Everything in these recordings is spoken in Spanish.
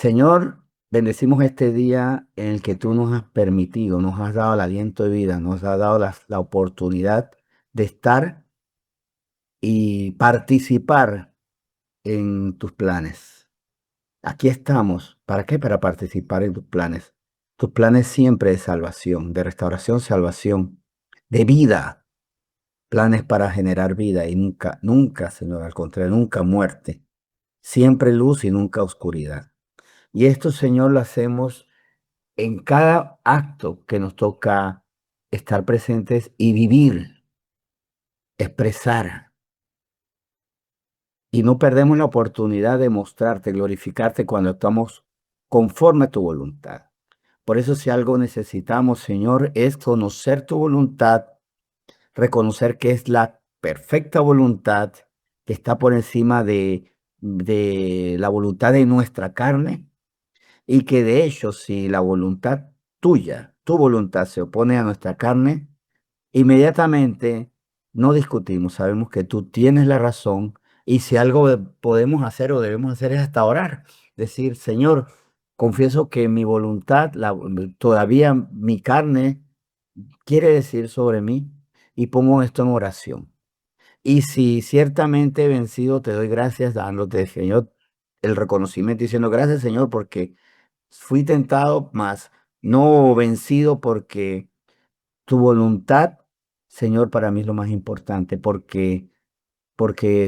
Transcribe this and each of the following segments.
Señor, bendecimos este día en el que tú nos has permitido, nos has dado el aliento de vida, nos has dado la oportunidad de estar y participar en tus planes. Aquí estamos. ¿Para qué? Para participar en tus planes. Tus planes siempre de salvación, de restauración, salvación, de vida. Planes para generar vida y nunca, nunca, Señor, al contrario, nunca muerte. Siempre luz y nunca oscuridad. Y esto, Señor, lo hacemos en cada acto que nos toca estar presentes y vivir, expresar. Y no perdemos la oportunidad de mostrarte, glorificarte cuando estamos conforme a tu voluntad. Por eso si algo necesitamos, Señor, es conocer tu voluntad, reconocer que es la perfecta voluntad que está por encima de la voluntad de nuestra carne. Y que de hecho, si la voluntad tuya, tu voluntad se opone a nuestra carne, inmediatamente no discutimos, sabemos que tú tienes la razón y si algo podemos hacer o debemos hacer es hasta orar. Decir, Señor, confieso que mi voluntad, todavía mi carne quiere decir sobre mí y pongo esto en oración. Y si ciertamente he vencido, te doy gracias dándote, Señor, el reconocimiento diciendo gracias, Señor, porque fui tentado, mas no vencido porque tu voluntad, Señor, para mí es lo más importante, porque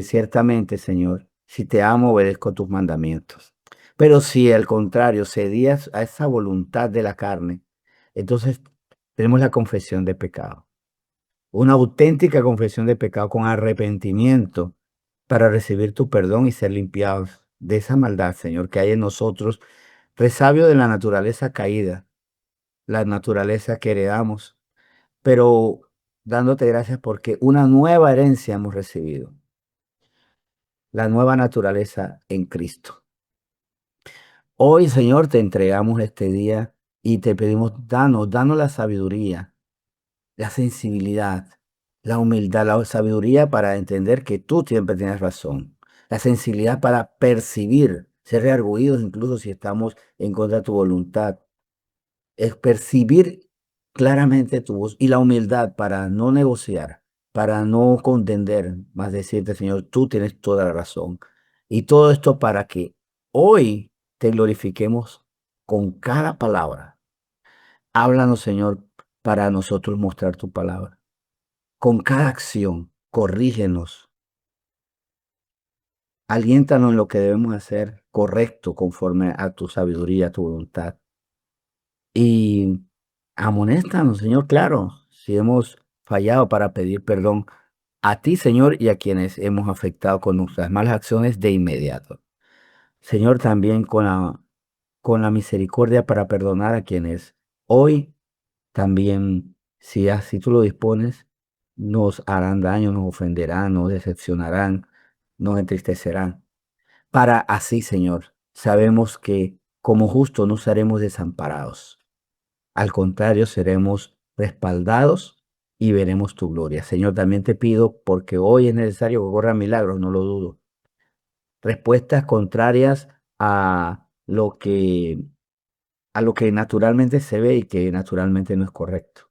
ciertamente, Señor, si te amo, obedezco tus mandamientos. Pero si al contrario cedías a esa voluntad de la carne, entonces tenemos la confesión de pecado. Una auténtica confesión de pecado con arrepentimiento para recibir tu perdón y ser limpiados de esa maldad, Señor, que hay en nosotros, resabio de la naturaleza caída, la naturaleza que heredamos, pero dándote gracias porque una nueva herencia hemos recibido, la nueva naturaleza en Cristo. Hoy, Señor, te entregamos este día y te pedimos, danos la sabiduría, la sensibilidad, la humildad, la sabiduría para entender que tú siempre tienes razón, la sensibilidad para percibir, ser reargüidos incluso si estamos en contra de tu voluntad, es percibir claramente tu voz y la humildad para no negociar, para no contender, más decirte, Señor, tú tienes toda la razón. Y todo esto para que hoy te glorifiquemos con cada palabra. Háblanos, Señor, para nosotros mostrar tu palabra. Con cada acción, corrígenos, aliéntanos en lo que debemos hacer correcto conforme a tu sabiduría, a tu voluntad. Y amonéstanos, Señor, claro, si hemos fallado para pedir perdón a ti, Señor, y a quienes hemos afectado con nuestras malas acciones de inmediato. Señor, también con la misericordia para perdonar a quienes hoy también, si así tú lo dispones, nos harán daño, nos ofenderán, nos decepcionarán, nos entristecerán. Para así, Señor, sabemos que como justo no seremos desamparados. Al contrario, seremos respaldados y veremos tu gloria. Señor, también te pido, porque hoy es necesario que ocurran milagros, no lo dudo. Respuestas contrarias a lo que naturalmente se ve y que naturalmente no es correcto.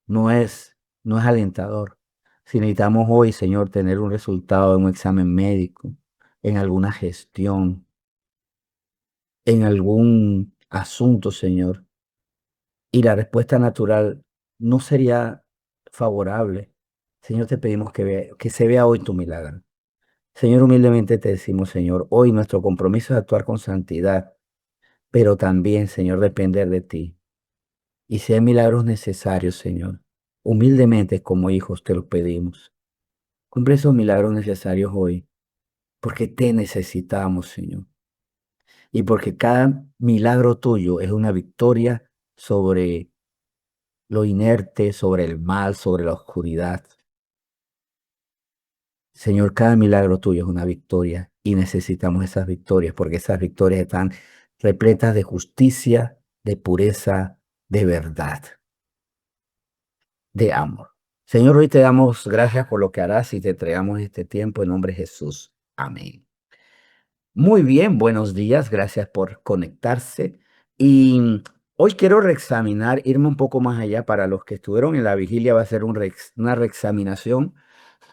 No es, no es alentador. Si necesitamos hoy, Señor, tener un resultado de un examen médico, en alguna gestión, en algún asunto, Señor, y la respuesta natural no sería favorable, Señor, te pedimos que se vea hoy tu milagro. Señor, humildemente te decimos, Señor, hoy nuestro compromiso es actuar con santidad, pero también, Señor, depender de ti. Y si hay milagros necesarios, Señor, humildemente como hijos te los pedimos. Cumple esos milagros necesarios hoy, porque te necesitamos, Señor. Y porque cada milagro tuyo es una victoria sobre lo inerte, sobre el mal, sobre la oscuridad. Señor, cada milagro tuyo es una victoria y necesitamos esas victorias porque esas victorias están repletas de justicia, de pureza, de verdad, de amor. Señor, hoy te damos gracias por lo que harás y te entregamos este tiempo en nombre de Jesús. Amén. Muy bien, buenos días, gracias por conectarse. Y hoy quiero reexaminar, irme un poco más allá. Para los que estuvieron en la vigilia va a ser una reexaminación,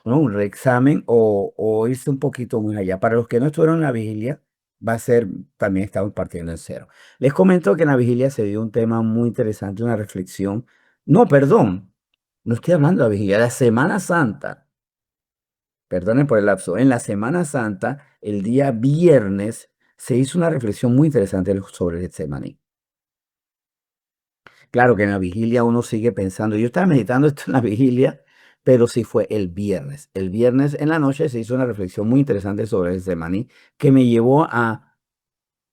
¿no? Un reexamen o irse un poquito más allá. Para los que no estuvieron en la vigilia, va a ser, también estamos partiendo en cero. Les comento que en la vigilia se dio un tema muy interesante, una reflexión. No, perdón, no estoy hablando de la vigilia, la Semana Santa. Perdonen por el lapso. En la Semana Santa, el día viernes, se hizo una reflexión muy interesante sobre el Getsemaní. Claro que en la vigilia uno sigue pensando, yo estaba meditando esto en la vigilia, pero sí fue el viernes. El viernes en la noche se hizo una reflexión muy interesante sobre el Getsemaní que me llevó a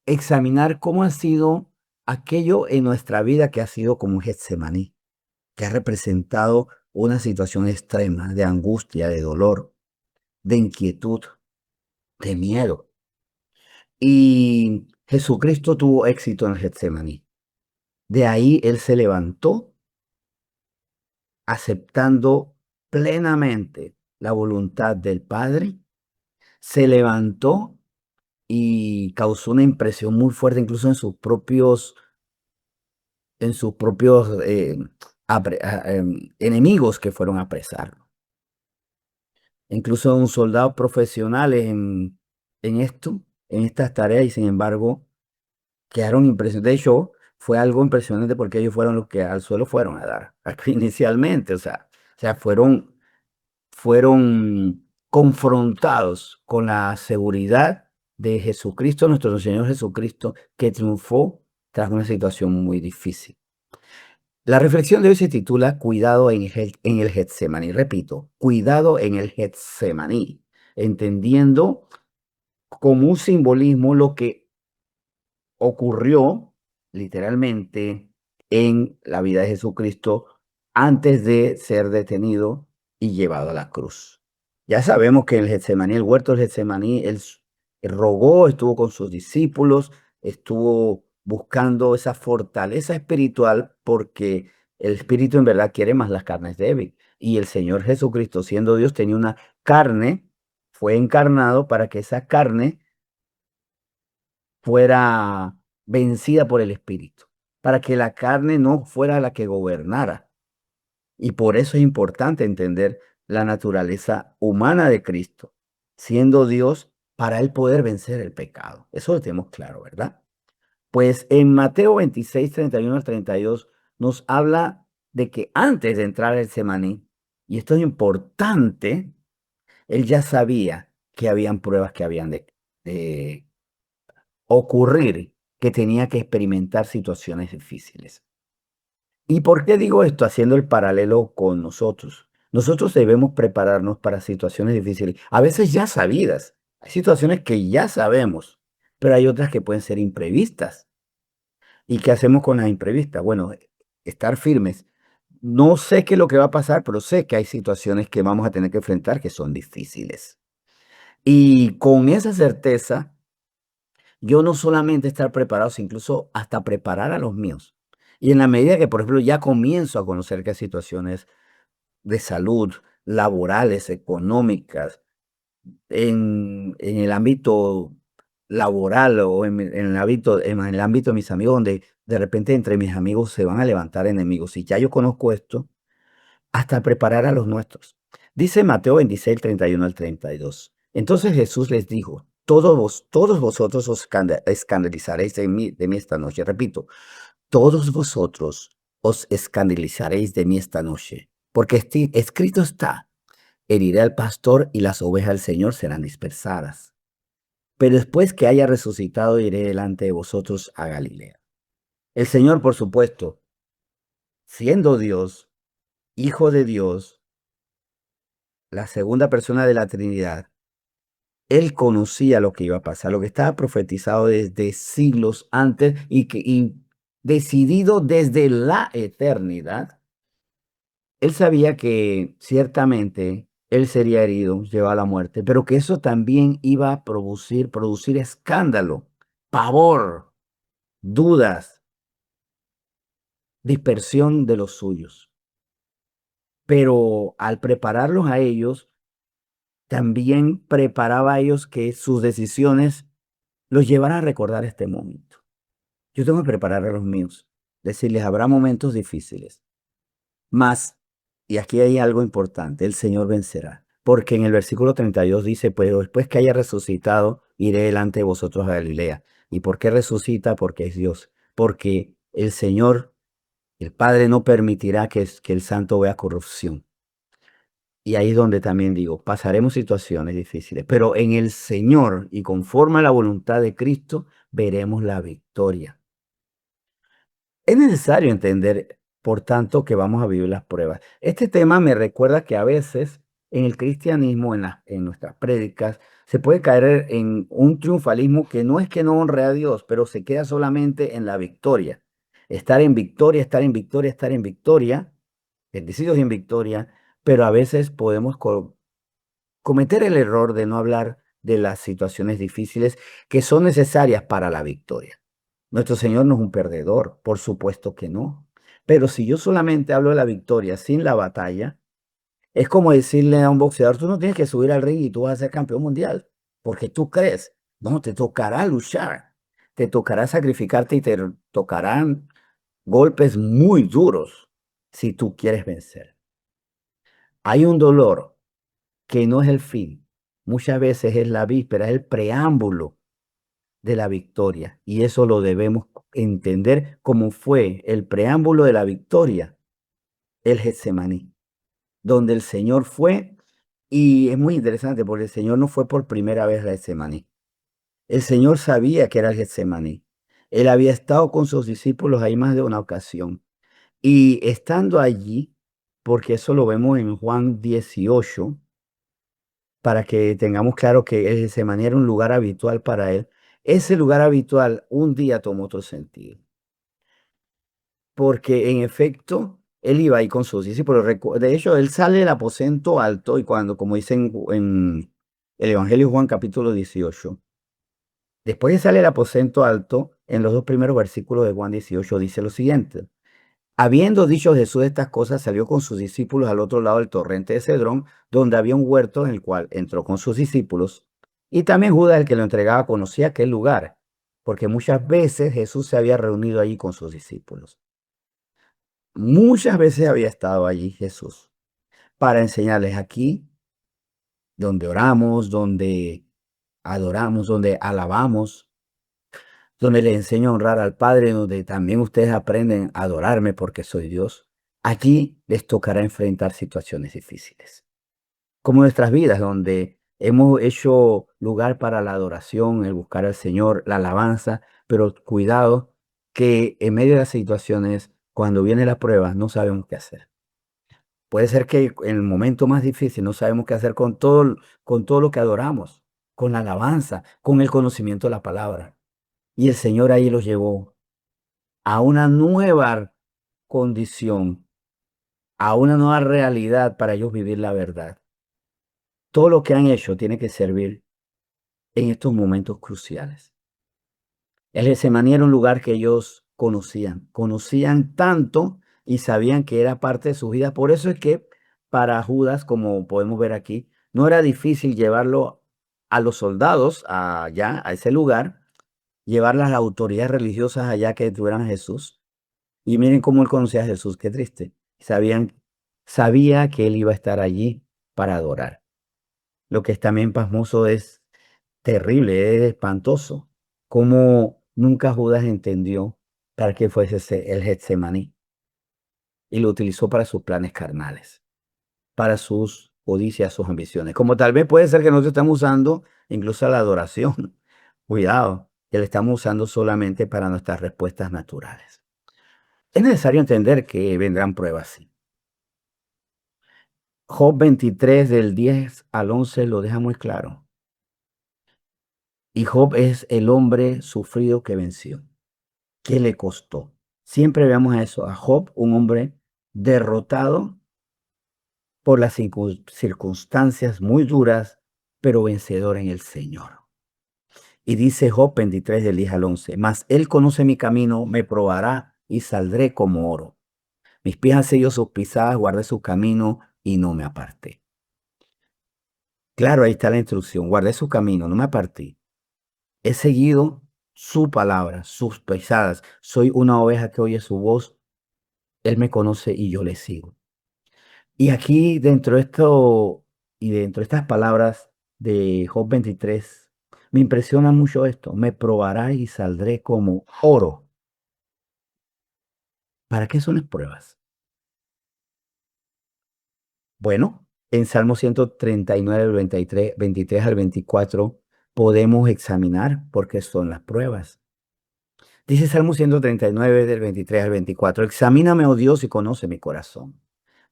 examinar cómo ha sido aquello en nuestra vida que ha sido como un Getsemaní, que ha representado una situación extrema de angustia, de dolor, de inquietud, de miedo. Y Jesucristo tuvo éxito en el Getsemaní. De ahí él se levantó aceptando plenamente la voluntad del Padre, se levantó y causó una impresión muy fuerte incluso en sus propios enemigos que fueron a apresarlo. Incluso un soldado profesional en esto, en estas tareas, y sin embargo quedaron impresionados. De hecho, fue algo impresionante porque ellos fueron los que al suelo fueron a dar inicialmente. O sea, fueron confrontados con la seguridad de Jesucristo, nuestro Señor Jesucristo, que triunfó tras una situación muy difícil. La reflexión de hoy se titula Cuidado en el Getsemaní. Repito, cuidado en el Getsemaní, entendiendo como un simbolismo lo que ocurrió literalmente en la vida de Jesucristo antes de ser detenido y llevado a la cruz. Ya sabemos que en el Getsemaní, el huerto del Getsemaní, él rogó, estuvo con sus discípulos, estuvo buscando esa fortaleza espiritual porque el espíritu en verdad quiere más las carnes débiles. Y el Señor Jesucristo, siendo Dios, tenía una carne, fue encarnado para que esa carne fuera vencida por el Espíritu, para que la carne no fuera la que gobernara. Y por eso es importante entender la naturaleza humana de Cristo, siendo Dios, para él poder vencer el pecado. Eso lo tenemos claro, ¿verdad? Pues en Mateo 26, 31 al 32 nos habla de que antes de entrar al Semaní, y esto es importante, él ya sabía que habían pruebas que habían de ocurrir, que tenía que experimentar situaciones difíciles. ¿Y por qué digo esto? Haciendo el paralelo con nosotros. Nosotros debemos prepararnos para situaciones difíciles, a veces ya sabidas. Hay situaciones que ya sabemos, pero hay otras que pueden ser imprevistas. ¿Y qué hacemos con las imprevistas? Bueno, estar firmes. No sé qué es lo que va a pasar, pero sé que hay situaciones que vamos a tener que enfrentar que son difíciles. Y con esa certeza, yo no solamente estar preparado, sino incluso hasta preparar a los míos. Y en la medida que, por ejemplo, ya comienzo a conocer que hay situaciones de salud, laborales, económicas, en el ámbito laboral o en el ámbito de mis amigos, donde de repente entre mis amigos se van a levantar enemigos. Y ya yo conozco esto, hasta preparar a los nuestros. Dice Mateo 26, 31 al 32. Entonces Jesús les dijo, todos vosotros os escandalizaréis de mí esta noche. Repito, todos vosotros os escandalizaréis de mí esta noche, porque escrito está, heriré al pastor y las ovejas del Señor serán dispersadas. Pero después que haya resucitado, iré delante de vosotros a Galilea. El Señor, por supuesto, siendo Dios, Hijo de Dios, la segunda persona de la Trinidad, él conocía lo que iba a pasar, lo que estaba profetizado desde siglos antes y decidido desde la eternidad. Él sabía que ciertamente él sería herido, llevado a la muerte, pero que eso también iba a producir escándalo, pavor, dudas, dispersión de los suyos. Pero al prepararlos a ellos, también preparaba a ellos que sus decisiones los llevará a recordar este momento. Yo tengo que preparar a los míos, decirles, habrá momentos difíciles, mas, y aquí hay algo importante, el Señor vencerá. Porque en el versículo 32 dice, pero después que haya resucitado, iré delante de vosotros a Galilea. ¿Y por qué resucita? Porque es Dios. Porque el Señor, el Padre, no permitirá que el santo vea corrupción. Y ahí es donde también digo, pasaremos situaciones difíciles, pero en el Señor y conforme a la voluntad de Cristo, veremos la victoria. Es necesario entender, por tanto, que vamos a vivir las pruebas. Este tema me recuerda que a veces en el cristianismo, en nuestras prédicas, se puede caer en un triunfalismo que no honre a Dios, pero se queda solamente en la victoria. Estar en victoria, estar en victoria, estar en victoria, bendecidos y en victoria, pero a veces podemos cometer el error de no hablar de las situaciones difíciles que son necesarias para la victoria. Nuestro Señor no es un perdedor, por supuesto que no. Pero si yo solamente hablo de la victoria sin la batalla, es como decirle a un boxeador, tú no tienes que subir al ring y tú vas a ser campeón mundial, porque tú crees. No, te tocará luchar, te tocará sacrificarte y te tocarán golpes muy duros si tú quieres vencer. Hay un dolor que no es el fin, muchas veces es la víspera, es el preámbulo de la victoria. Y eso lo debemos entender como fue el preámbulo de la victoria, el Getsemaní, donde el Señor fue, y es muy interesante porque el Señor no fue por primera vez a Getsemaní. El Señor sabía que era el Getsemaní. Él había estado con sus discípulos ahí más de una ocasión. Y estando allí, porque eso lo vemos en Juan 18, para que tengamos claro que el Getsemaní era un lugar habitual para él. Ese lugar habitual un día tomó otro sentido, porque en efecto él iba ahí con sus discípulos. De hecho, él sale del aposento alto y cuando, como dicen en el Evangelio de Juan capítulo 18, después de salir del aposento alto, en los dos primeros versículos de Juan 18 dice lo siguiente. Habiendo dicho Jesús estas cosas, salió con sus discípulos al otro lado del torrente de Cedrón, donde había un huerto en el cual entró con sus discípulos. Y también Judas, el que lo entregaba, conocía aquel lugar, porque muchas veces Jesús se había reunido allí con sus discípulos. Muchas veces había estado allí Jesús para enseñarles aquí, donde oramos, donde adoramos, donde alabamos, donde les enseño a honrar al Padre, donde también ustedes aprenden a adorarme porque soy Dios. Allí les tocará enfrentar situaciones difíciles, como nuestras vidas, donde hemos hecho lugar para la adoración, el buscar al Señor, la alabanza, pero cuidado que en medio de las situaciones, cuando viene la prueba, no sabemos qué hacer. Puede ser que en el momento más difícil no sabemos qué hacer con todo lo que adoramos, con la alabanza, con el conocimiento de la palabra. Y el Señor ahí los llevó a una nueva condición, a una nueva realidad para ellos vivir la verdad. Todo lo que han hecho tiene que servir en estos momentos cruciales. El Getsemaní era un lugar que ellos conocían tanto y sabían que era parte de su vida. Por eso es que para Judas, como podemos ver aquí, no era difícil llevarlo a los soldados allá, a ese lugar, llevar las autoridades religiosas allá que tuvieran a Jesús. Y miren cómo él conocía a Jesús, qué triste. Sabía que él iba a estar allí para adorar. Lo que es también pasmoso es terrible, es espantoso. Cómo nunca Judas entendió para qué fuese el Getsemaní y lo utilizó para sus planes carnales, para sus codicias, sus ambiciones. Como tal vez puede ser que nosotros estamos usando incluso la adoración. Cuidado, que la estamos usando solamente para nuestras respuestas naturales. Es necesario entender que vendrán pruebas, sí. Job 23 del 10 al 11 lo deja muy claro. Y Job es el hombre sufrido que venció. ¿Qué le costó? Siempre veamos a eso, a Job, un hombre derrotado por las circunstancias muy duras, pero vencedor en el Señor. Y dice Job 23 del 10 al 11, mas él conoce mi camino, me probará y saldré como oro. Mis pies han seguido sus pisadas, guardé su camino y no me aparté. Claro, ahí está la instrucción, guardé su camino, no me aparté. He seguido su palabra, sus pisadas. Soy una oveja que oye su voz. Él me conoce y yo le sigo. Y aquí dentro de estas palabras de Job 23, me impresiona mucho esto. Me probará y saldré como oro. ¿Para qué son las pruebas? Bueno, en Salmo 139, 23 al 24, podemos examinar por qué son las pruebas. Dice Salmo 139, del 23 al 24, examíname, oh Dios, y conoce mi corazón.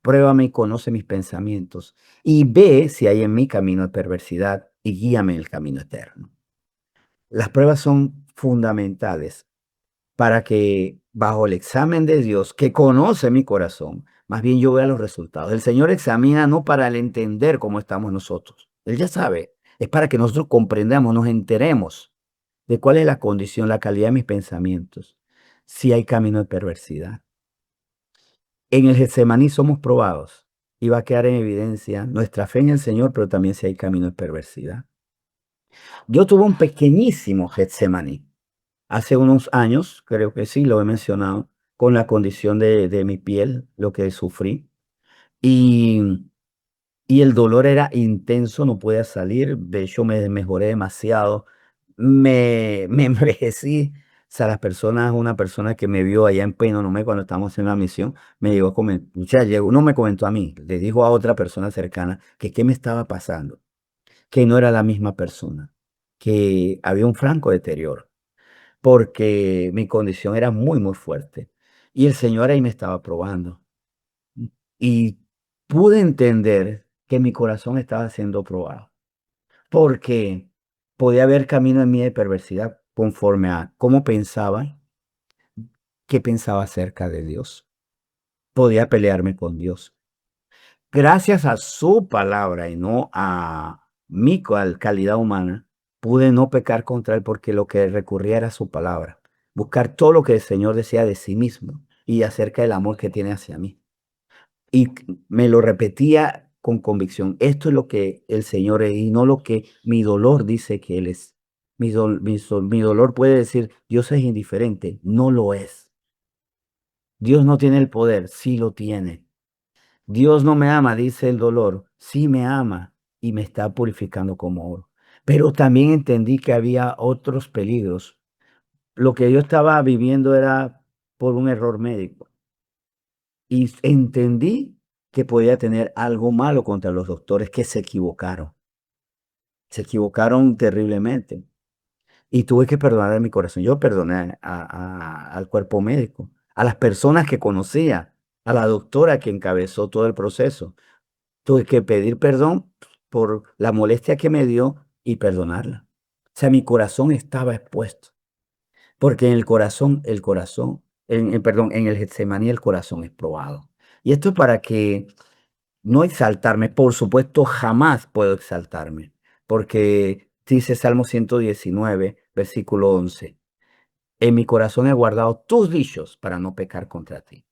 Pruébame y conoce mis pensamientos, y ve si hay en mí camino de perversidad, y guíame en el camino eterno. Las pruebas son fundamentales para que bajo el examen de Dios, que conoce mi corazón, más bien yo vea los resultados. El Señor examina no para el entender cómo estamos nosotros. Él ya sabe. Es para que nosotros comprendamos, nos enteremos de cuál es la condición, la calidad de mis pensamientos, si hay camino de perversidad. En el Getsemaní somos probados y va a quedar en evidencia nuestra fe en el Señor, pero también si hay camino de perversidad. Yo tuve un pequeñísimo Getsemaní hace unos años, creo que sí, lo he mencionado, con la condición de mi piel, lo que sufrí. Y, y el dolor era intenso, no podía salir. De hecho, me mejoré demasiado. Me envejecí. O sea, una persona que me vio allá en Penonomé cuando estábamos en la misión, me llegó a comentar, o sea, no me comentó a mí, le dijo a otra persona cercana que qué me estaba pasando, que no era la misma persona, que había un franco deterioro porque mi condición era muy, muy fuerte. Y el Señor ahí me estaba probando. Y pude entender que mi corazón estaba siendo probado, porque podía haber camino en mí de perversidad conforme a cómo pensaba, qué pensaba acerca de Dios. Podía pelearme con Dios. Gracias a su palabra y no a mi calidad humana, pude no pecar contra él porque lo que recurría era su palabra. Buscar todo lo que el Señor decía de sí mismo y acerca del amor que tiene hacia mí. Y me lo repetía con convicción. Esto es lo que el Señor es y no lo que mi dolor dice que Él es. Mi dolor puede decir, Dios es indiferente. No lo es. Dios no tiene el poder. Sí lo tiene. Dios no me ama, dice el dolor. Sí me ama y me está purificando como oro. Pero también entendí que había otros peligros. Lo que yo estaba viviendo era por un error médico. Y entendí que podía tener algo malo contra los doctores que se equivocaron. Se equivocaron terriblemente. Y tuve que perdonar en mi corazón. Yo perdoné al cuerpo médico, a las personas que conocía, a la doctora que encabezó todo el proceso. Tuve que pedir perdón por la molestia que me dio y perdonarla. O sea, mi corazón estaba expuesto, porque en en el Getsemaní el corazón es probado. Y esto es para que no exaltarme, por supuesto, jamás puedo exaltarme, porque dice Salmo 119, versículo 11, en mi corazón he guardado tus dichos para no pecar contra ti.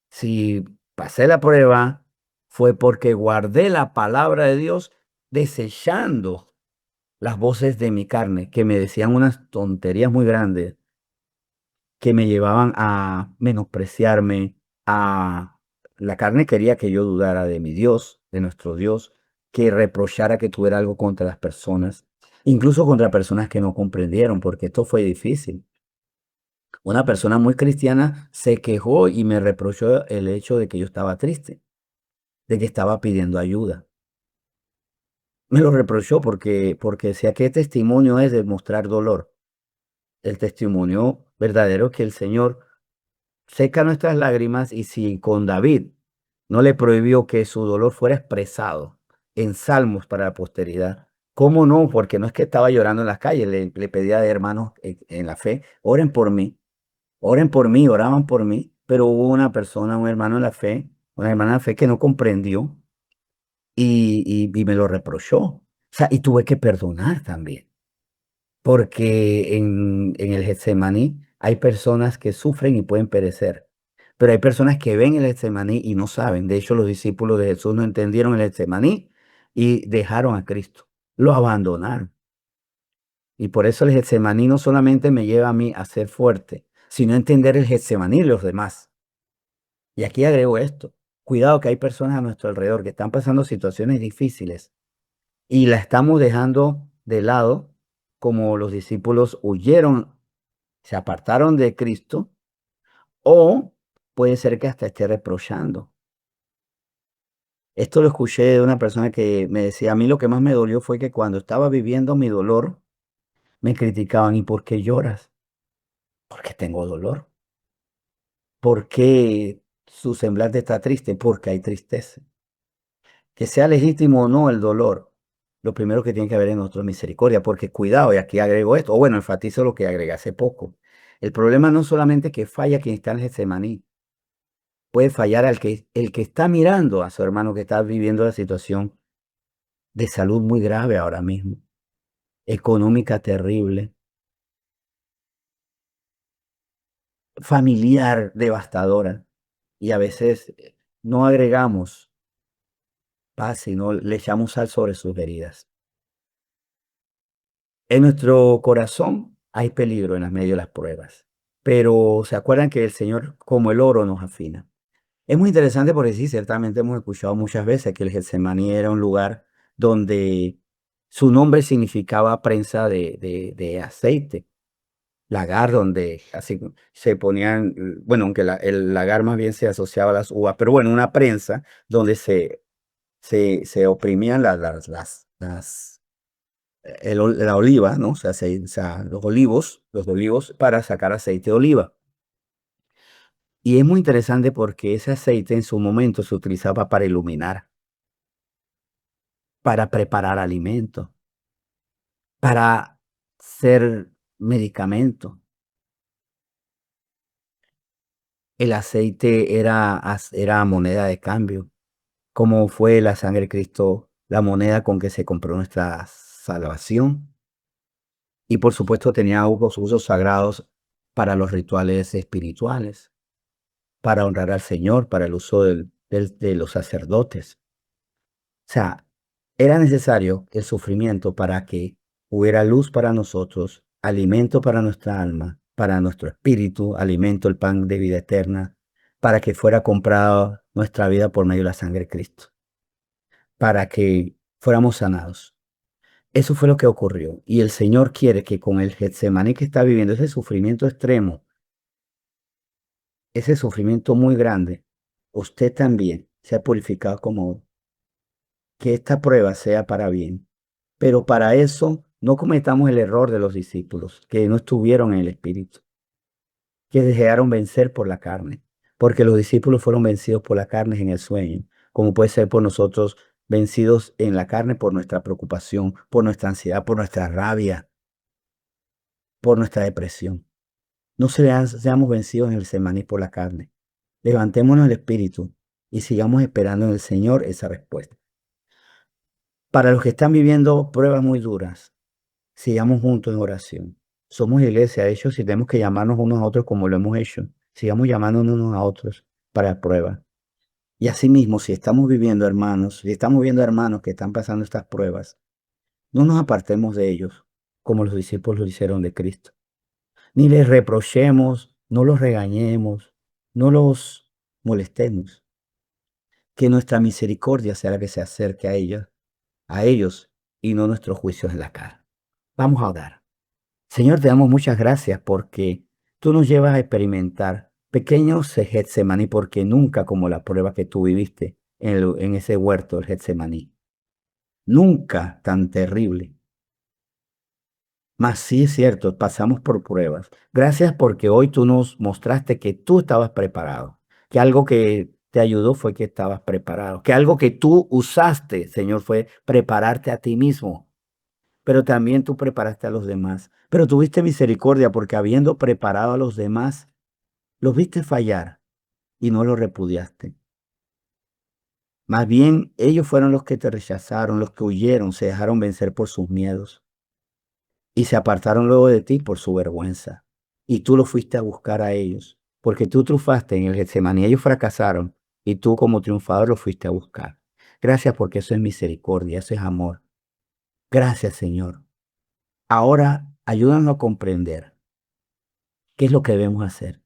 Si pasé la prueba, fue porque guardé la palabra de Dios desechando las voces de mi carne, que me decían unas tonterías muy grandes, que me llevaban a menospreciarme, a la carne quería que yo dudara de mi Dios, de nuestro Dios, que reprochara que tuviera algo contra las personas, incluso contra personas que no comprendieron, porque esto fue difícil. Una persona muy cristiana se quejó y me reprochó el hecho de que yo estaba triste, de que estaba pidiendo ayuda. Me lo reprochó porque decía, ¿qué testimonio es de mostrar dolor? El testimonio verdadero que el Señor seca nuestras lágrimas, y si con David no le prohibió que su dolor fuera expresado en salmos para la posteridad, ¿cómo no? Porque no es que estaba llorando en las calles, le pedía a hermanos en la fe, oren por mí, oraban por mí, pero hubo una persona, un hermano en la fe, una hermana en la fe que no comprendió y me lo reprochó. O sea, y tuve que perdonar también. Porque en el Getsemaní hay personas que sufren y pueden perecer, pero hay personas que ven el Getsemaní y no saben. De hecho, los discípulos de Jesús no entendieron el Getsemaní y dejaron a Cristo, lo abandonaron. Y por eso el Getsemaní no solamente me lleva a mí a ser fuerte, sino a entender el Getsemaní de los demás. Y aquí agrego esto, cuidado que hay personas a nuestro alrededor que están pasando situaciones difíciles y la estamos dejando de lado, como los discípulos huyeron, se apartaron de Cristo, o puede ser que hasta esté reprochando. Esto lo escuché de una persona que me decía, a mí lo que más me dolió fue que cuando estaba viviendo mi dolor, me criticaban, ¿y por qué lloras? Porque tengo dolor. ¿Por qué su semblante está triste? Porque hay tristeza. Que sea legítimo o no el dolor, lo primero que tiene que haber en nosotros es misericordia, porque cuidado, y aquí agrego esto, o bueno, enfatizo lo que agregué hace poco. El problema no solamente que falla quien está en Getsemaní, puede fallar el que está mirando a su hermano que está viviendo la situación de salud muy grave ahora mismo, económica terrible, familiar devastadora, y a veces no agregamos paz, sino le echamos sal sobre sus heridas. En nuestro corazón hay peligro en las medio de las pruebas, pero se acuerdan que el Señor, como el oro, nos afina. Es muy interesante porque sí, ciertamente hemos escuchado muchas veces que el Getsemaní era un lugar donde su nombre significaba prensa de aceite, lagar, donde así se ponían, bueno, aunque el lagar más bien se asociaba a las uvas, pero bueno, una prensa donde se oprimían la oliva, ¿no? O sea, los olivos para sacar aceite de oliva. Y es muy interesante porque ese aceite en su momento se utilizaba para iluminar, para preparar alimentos, para ser medicamento. El aceite era moneda de cambio, como fue la sangre de Cristo, la moneda con que se compró nuestra salvación. Y por supuesto tenía usos sagrados para los rituales espirituales, para honrar al Señor, para el uso de los sacerdotes. O sea, era necesario el sufrimiento para que hubiera luz para nosotros, alimento para nuestra alma, para nuestro espíritu, alimento, el pan de vida eterna, para que fuera comprada nuestra vida por medio de la sangre de Cristo, para que fuéramos sanados. Eso fue lo que ocurrió. Y el Señor quiere que con el Getsemaní que está viviendo, ese sufrimiento extremo, ese sufrimiento muy grande, usted también sea purificado como que esta prueba sea para bien. Pero para eso no cometamos el error de los discípulos, que no estuvieron en el Espíritu, que dejaron vencer por la carne, porque los discípulos fueron vencidos por la carne en el sueño, como puede ser por nosotros vencidos en la carne por nuestra preocupación, por nuestra ansiedad, por nuestra rabia, por nuestra depresión. No seamos vencidos en el semaní por la carne. Levantémonos el espíritu y sigamos esperando en el Señor esa respuesta. Para los que están viviendo pruebas muy duras, sigamos juntos en oración. Somos iglesia, de hecho, si tenemos que llamarnos unos a otros como lo hemos hecho, sigamos llamándonos unos a otros para pruebas. Y asimismo, si estamos viviendo hermanos, si estamos viendo hermanos que están pasando estas pruebas, no nos apartemos de ellos, como los discípulos lo hicieron de Cristo. Ni les reprochemos, no los regañemos, no los molestemos. Que nuestra misericordia sea la que se acerque a ellos y no nuestros juicios en la cara. Vamos a orar. Señor, te damos muchas gracias porque tú nos llevas a experimentar pequeños Getsemaní, porque nunca como la prueba que tú viviste en ese huerto, el Getsemaní. Nunca tan terrible. Mas sí es cierto, pasamos por pruebas. Gracias porque hoy tú nos mostraste que tú estabas preparado, que algo que te ayudó fue que estabas preparado, que algo que tú usaste, Señor, fue prepararte a ti mismo, pero también tú preparaste a los demás. Pero tuviste misericordia porque habiendo preparado a los demás, los viste fallar y no los repudiaste. Más bien, ellos fueron los que te rechazaron, los que huyeron, se dejaron vencer por sus miedos y se apartaron luego de ti por su vergüenza. Y tú los fuiste a buscar a ellos, porque tú triunfaste en el Getsemaní, ellos fracasaron y tú como triunfador los fuiste a buscar. Gracias porque eso es misericordia, eso es amor. Gracias, Señor. Ahora, ayúdanos a comprender qué es lo que debemos hacer.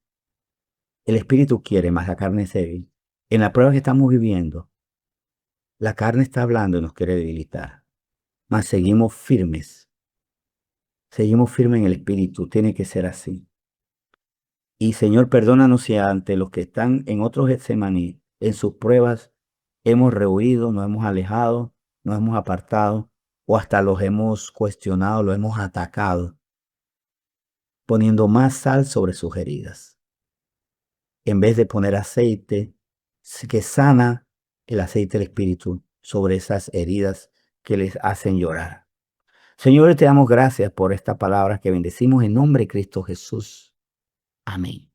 El espíritu quiere, más la carne es débil. En la prueba que estamos viviendo, la carne está hablando y nos quiere debilitar, mas seguimos firmes en el espíritu, tiene que ser así. Y Señor, perdónanos si ante los que están en otros Getsemaní, en sus pruebas, hemos rehuido, nos hemos alejado, nos hemos apartado, o hasta los hemos cuestionado, los hemos atacado, poniendo más sal sobre sus heridas, en vez de poner aceite que sana el aceite del Espíritu sobre esas heridas que les hacen llorar. Señor, te damos gracias por esta palabra que bendecimos en nombre de Cristo Jesús. Amén.